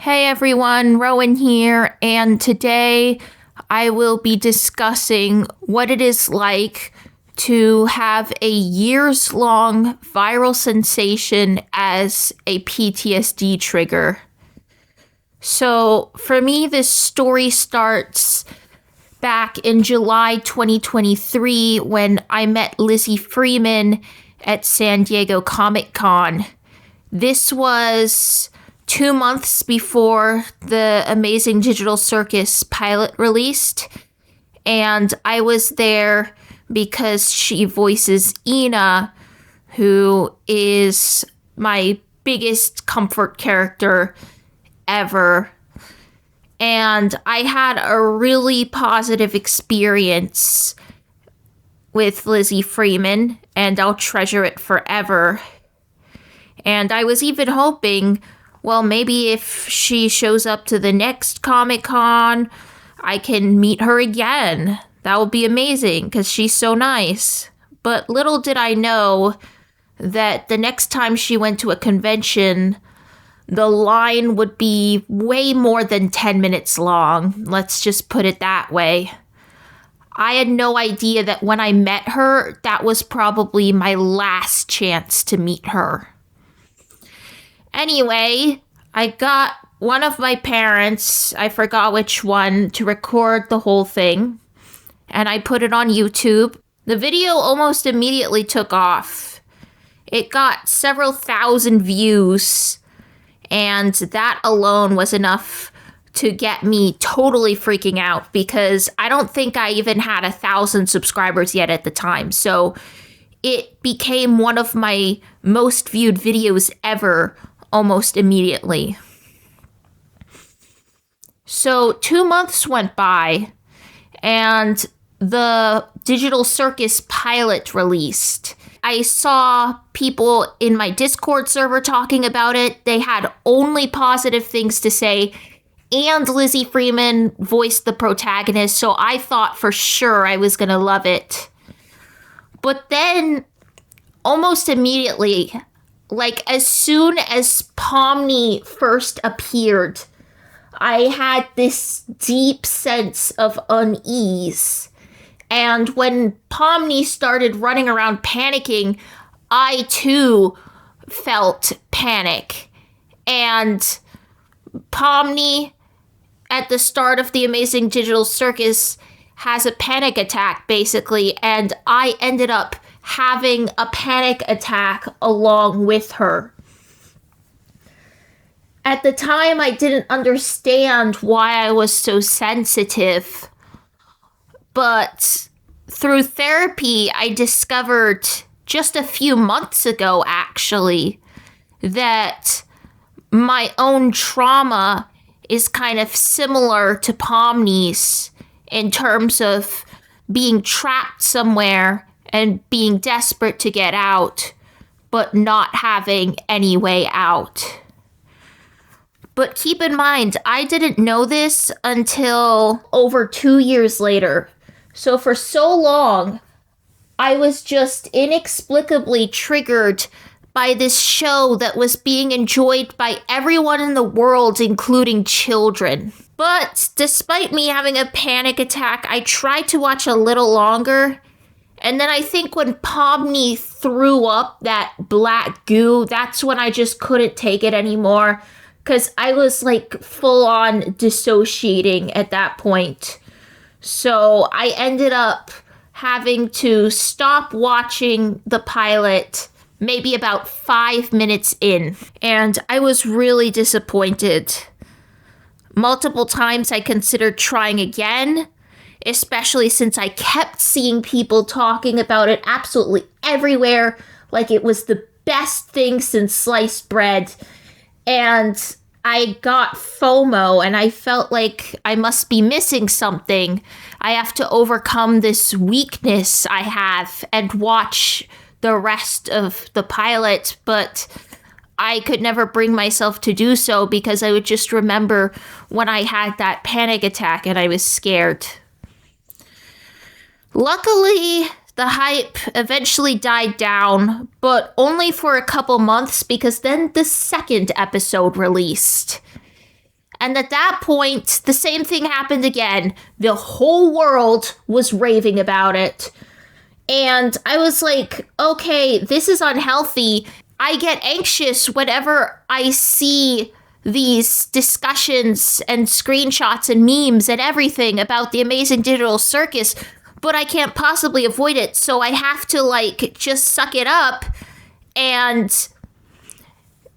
Hey everyone, Rowan here, and today I will be discussing what it is like to have a years-long viral sensation as a PTSD trigger. So for me, this story starts back in July 2023 when I met Lizzie Freeman at San Diego Comic-Con. This was 2 months before the Amazing Digital Circus pilot released, and I was there because she voices Ina, who is my biggest comfort character ever. And I had a really positive experience with Lizzie Freeman, and I'll treasure it forever. And I was even hoping, well, maybe if she shows up to the next Comic-Con, I can meet her again. That would be amazing, because she's so nice. But little did I know that the next time she went to a convention, the line would be way more than 10 minutes long. Let's just put it that way. I had no idea that when I met her, that was probably my last chance to meet her. Anyway, I got one of my parents, I forgot which one, to record the whole thing, and I put it on YouTube. The video almost immediately took off. It got several thousand views, and that alone was enough to get me totally freaking out because I don't think I even had 1,000 subscribers yet at the time. So it became one of my most viewed videos ever almost immediately. So 2 months went by and the Digital Circus pilot released. I saw people in my Discord server talking about it. They had only positive things to say, and Lizzie Freeman voiced the protagonist, so I thought for sure I was gonna love it. But then, almost immediately, like as soon as Pomni first appeared, I had this deep sense of unease. And when Pomni started running around panicking, I too felt panic. And Pomni, at the start of the Amazing Digital Circus, has a panic attack, basically, and I ended up having a panic attack along with her. At the time, I didn't understand why I was so sensitive. But through therapy, I discovered just a few months ago, actually, that my own trauma is kind of similar to Pomni's in terms of being trapped somewhere and being desperate to get out, but not having any way out. But keep in mind, I didn't know this until over 2 years later. So for so long, I was just inexplicably triggered by this show that was being enjoyed by everyone in the world, including children. But despite me having a panic attack, I tried to watch a little longer. And then I think when Pomni threw up that black goo, that's when I just couldn't take it anymore. Because I was like full on dissociating at that point. So I ended up having to stop watching the pilot maybe about 5 minutes in. And I was really disappointed. Multiple times I considered trying again, especially since I kept seeing people talking about it absolutely everywhere, like it was the best thing since sliced bread. And I got FOMO and I felt like I must be missing something. I have to overcome this weakness I have and watch the rest of the pilot, but I could never bring myself to do so because I would just remember when I had that panic attack and I was scared. Luckily, the hype eventually died down, but only for a couple months because then the second episode released. And at that point, the same thing happened again. The whole world was raving about it. And I was like, okay, this is unhealthy. I get anxious whenever I see these discussions and screenshots and memes and everything about the Amazing Digital Circus, but I can't possibly avoid it. So I have to like just suck it up and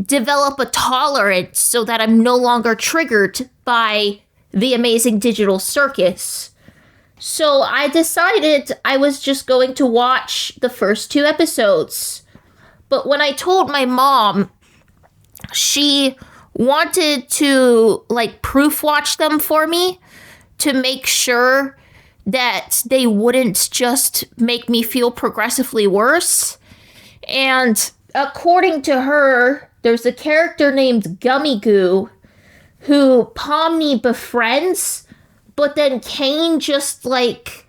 develop a tolerance so that I'm no longer triggered by the Amazing Digital Circus. So I decided I was just going to watch the first 2 episodes. But when I told my mom, she wanted to like proof watch them for me to make sure that they wouldn't just make me feel progressively worse. And according to her, there's a character named Gummy Goo who Pomni befriends, but then Kane just like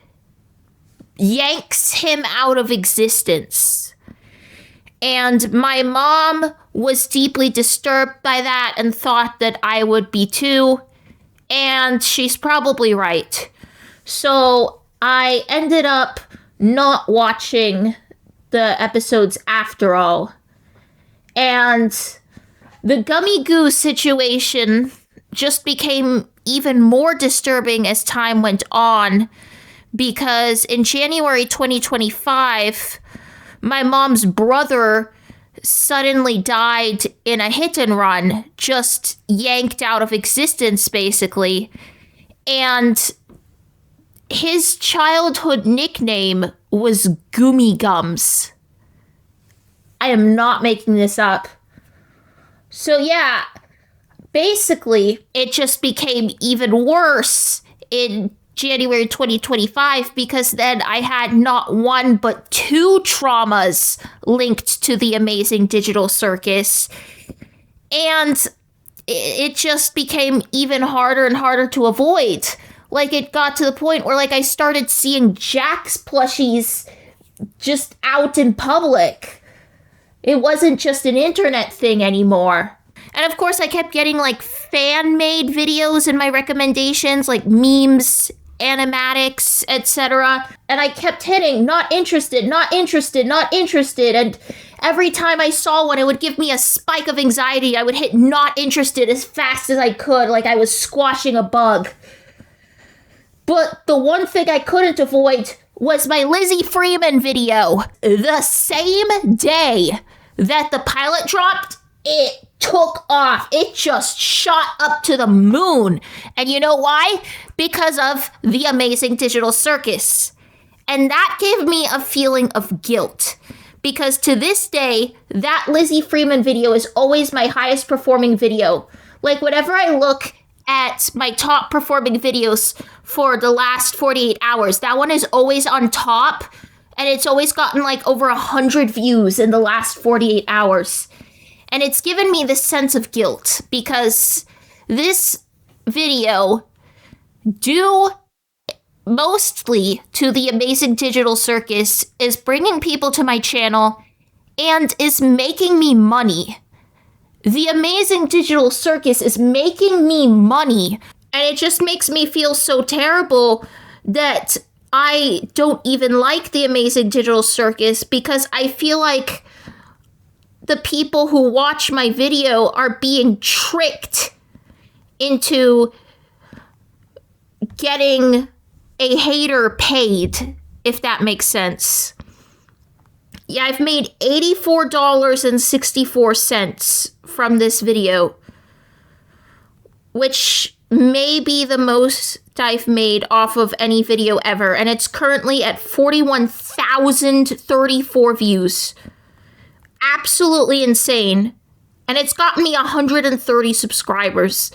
yanks him out of existence. And my mom was deeply disturbed by that and thought that I would be too. And she's probably right. So I ended up not watching the episodes after all. And the Gummy Goo situation just became even more disturbing as time went on, because in January 2025, my mom's brother suddenly died in a hit and run, just yanked out of existence, basically. And his childhood nickname was Goomy Gums. I am not making this up. So yeah, basically, it just became even worse in January 2025, because then I had not 1 but 2 traumas linked to the Amazing Digital Circus. And it just became even harder and harder to avoid. Like, it got to the point where, like, I started seeing Jax plushies just out in public. It wasn't just an internet thing anymore. And of course, I kept getting, like, fan-made videos in my recommendations, like memes, animatics, etc. And I kept hitting, not interested, not interested, not interested. And every time I saw one, it would give me a spike of anxiety. I would hit not interested as fast as I could, like I was squashing a bug. But the one thing I couldn't avoid was my Lizzie Freeman video. The same day that the pilot dropped, it took off. It just shot up to the moon. And you know why? Because of the Amazing Digital Circus. And that gave me a feeling of guilt. Because to this day, that Lizzie Freeman video is always my highest performing video. Like, whenever I look at my top performing videos for the last 48 hours, that one is always on top. And it's always gotten like over 100 views in the last 48 hours. And it's given me this sense of guilt, because this video, due mostly to the Amazing Digital Circus, is bringing people to my channel and is making me money. The Amazing Digital Circus is making me money, and it just makes me feel so terrible that I don't even like the Amazing Digital Circus, because I feel like the people who watch my video are being tricked into getting a hater paid, if that makes sense. Yeah, I've made $84.64 from this video, which may be the most I've made off of any video ever, and it's currently at 41,034 views. Absolutely insane. And it's gotten me 130 subscribers.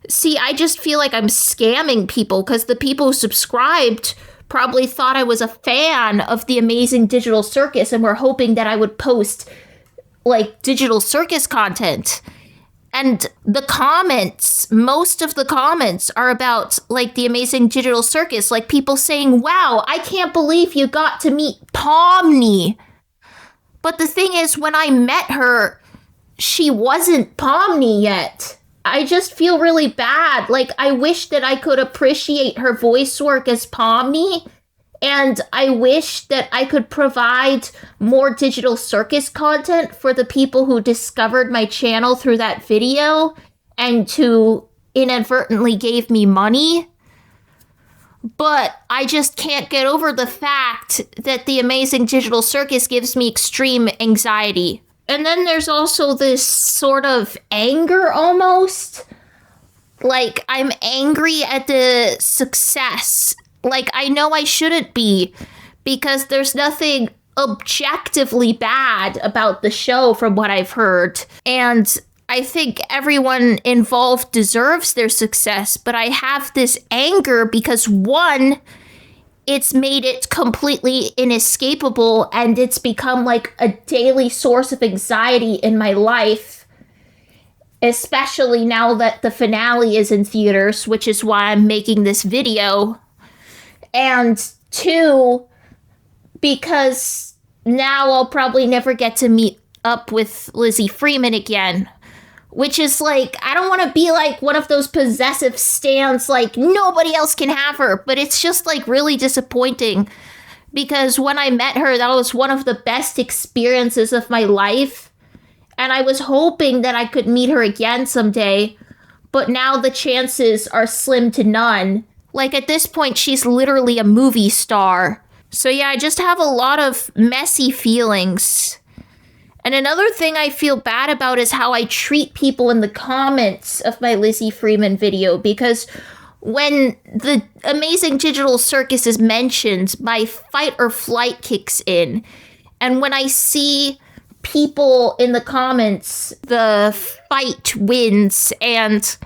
See, I just feel like I'm scamming people, because the people who subscribed probably thought I was a fan of the Amazing Digital Circus and were hoping that I would post, like, digital circus content. And the comments, most of the comments are about, like, the Amazing Digital Circus. Like, people saying, wow, I can't believe you got to meet Pomni. But the thing is, when I met her, she wasn't Pomni yet. I just feel really bad. Like, I wish that I could appreciate her voice work as Pomni, and I wish that I could provide more Digital Circus content for the people who discovered my channel through that video and who inadvertently gave me money. But I just can't get over the fact that the Amazing Digital Circus gives me extreme anxiety. And then there's also this sort of anger almost. Like, I'm angry at the success. Like, I know I shouldn't be, because there's nothing objectively bad about the show from what I've heard. And I think everyone involved deserves their success, but I have this anger because, one, it's made it completely inescapable, and it's become like a daily source of anxiety in my life, especially now that the finale is in theaters, which is why I'm making this video. And two, because now I'll probably never get to meet up with Lizzie Freeman again. Which is like, I don't want to be like one of those possessive stans, like nobody else can have her. But it's just like really disappointing, because when I met her, that was one of the best experiences of my life. And I was hoping that I could meet her again someday. But now the chances are slim to none. Like, at this point, she's literally a movie star. So yeah, I just have a lot of messy feelings. And another thing I feel bad about is how I treat people in the comments of my Lizzie Freeman video, because when the Amazing Digital Circus is mentioned, my fight or flight kicks in. And when I see people in the comments, the fight wins, and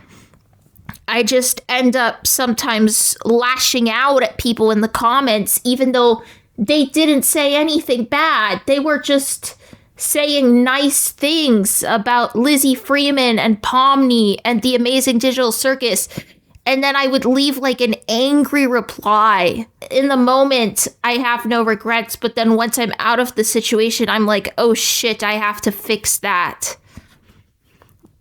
I just end up sometimes lashing out at people in the comments, even though they didn't say anything bad. They were just saying nice things about Lizzie Freeman and Pomni and the Amazing Digital Circus. And then I would leave like an angry reply. In the moment, I have no regrets. But then once I'm out of the situation, I'm like, oh shit, I have to fix that.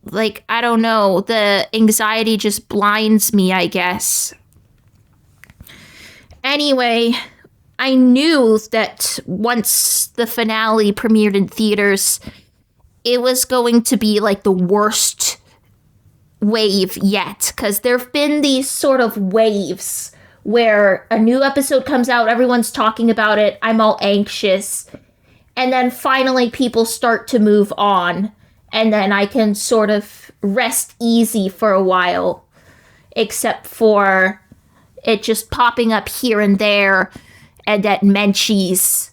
Like, I don't know. The anxiety just blinds me, I guess. Anyway, I knew that once the finale premiered in theaters, it was going to be like the worst wave yet. Because there have been these sort of waves where a new episode comes out, everyone's talking about it, I'm all anxious. And then finally people start to move on. And then I can sort of rest easy for a while. Except for it just popping up here and there. And at Menchie's,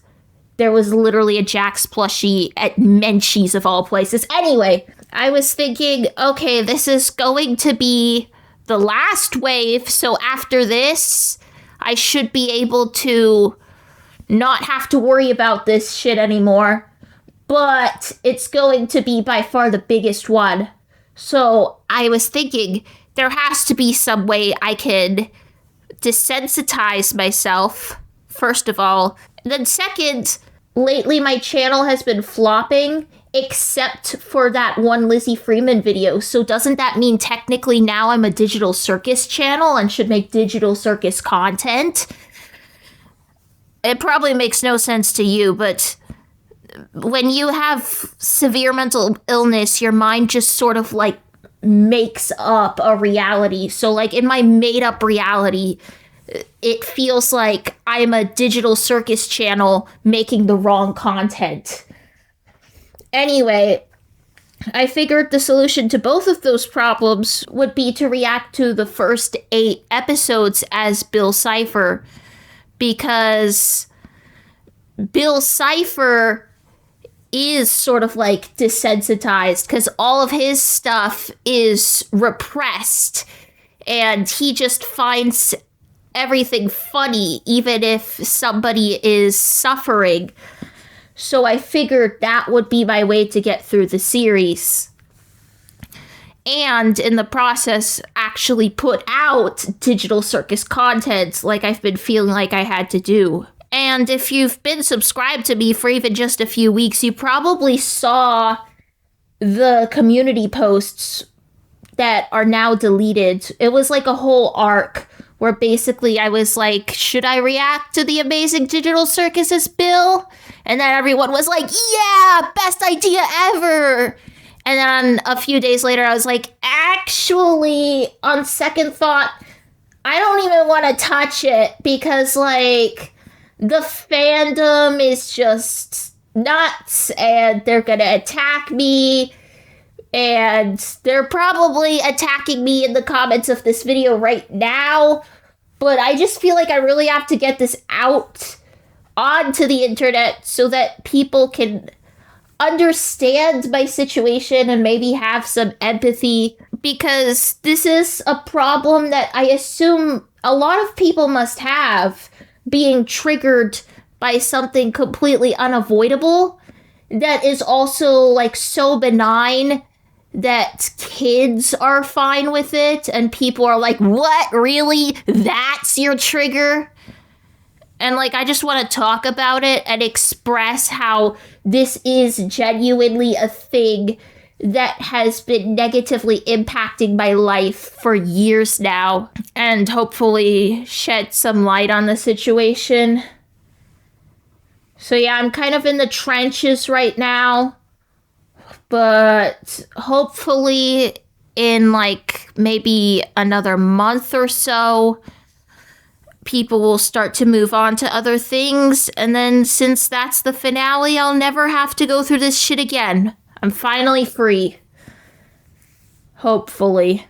there was literally a Jax plushie at Menchie's of all places. Anyway, I was thinking, okay, this is going to be the last wave. So after this, I should be able to not have to worry about this shit anymore. But it's going to be by far the biggest one. So I was thinking there has to be some way I can desensitize myself, first of all. And then second, lately my channel has been flopping, except for that one Lizzie Freeman video. So doesn't that mean technically now I'm a Digital Circus channel and should make Digital Circus content? It probably makes no sense to you, but when you have severe mental illness, your mind just sort of like makes up a reality. So like in my made up reality, it feels like I'm a Digital Circus channel making the wrong content. Anyway, I figured the solution to both of those problems would be to react to the first 8 episodes as Bill Cipher, because Bill Cipher is sort of like desensitized because all of his stuff is repressed and he just finds everything funny even if somebody is suffering. So I figured that would be my way to get through the series. And in the process, actually put out Digital Circus content like I've been feeling like I had to do. And if you've been subscribed to me for even just a few weeks, you probably saw the community posts that are now deleted. It was like a whole arc where basically I was like, should I react to the Amazing Digital Circus's bill? And then everyone was like, yeah, best idea ever. And then a few days later, I was like, actually, on second thought, I don't even want to touch it because, like, the fandom is just nuts and they're going to attack me. And they're probably attacking me in the comments of this video right now. But I just feel like I really have to get this out onto the internet so that people can understand my situation and maybe have some empathy. Because this is a problem that I assume a lot of people must have, being triggered by something completely unavoidable that is also like so benign that kids are fine with it and people are like, what, really? That's your trigger? And like, I just want to talk about it and express how this is genuinely a thing that has been negatively impacting my life for years now, and hopefully shed some light on the situation. So yeah, I'm kind of in the trenches right now. But hopefully in like maybe another month or so, people will start to move on to other things. And then since that's the finale, I'll never have to go through this shit again. I'm finally free. Hopefully.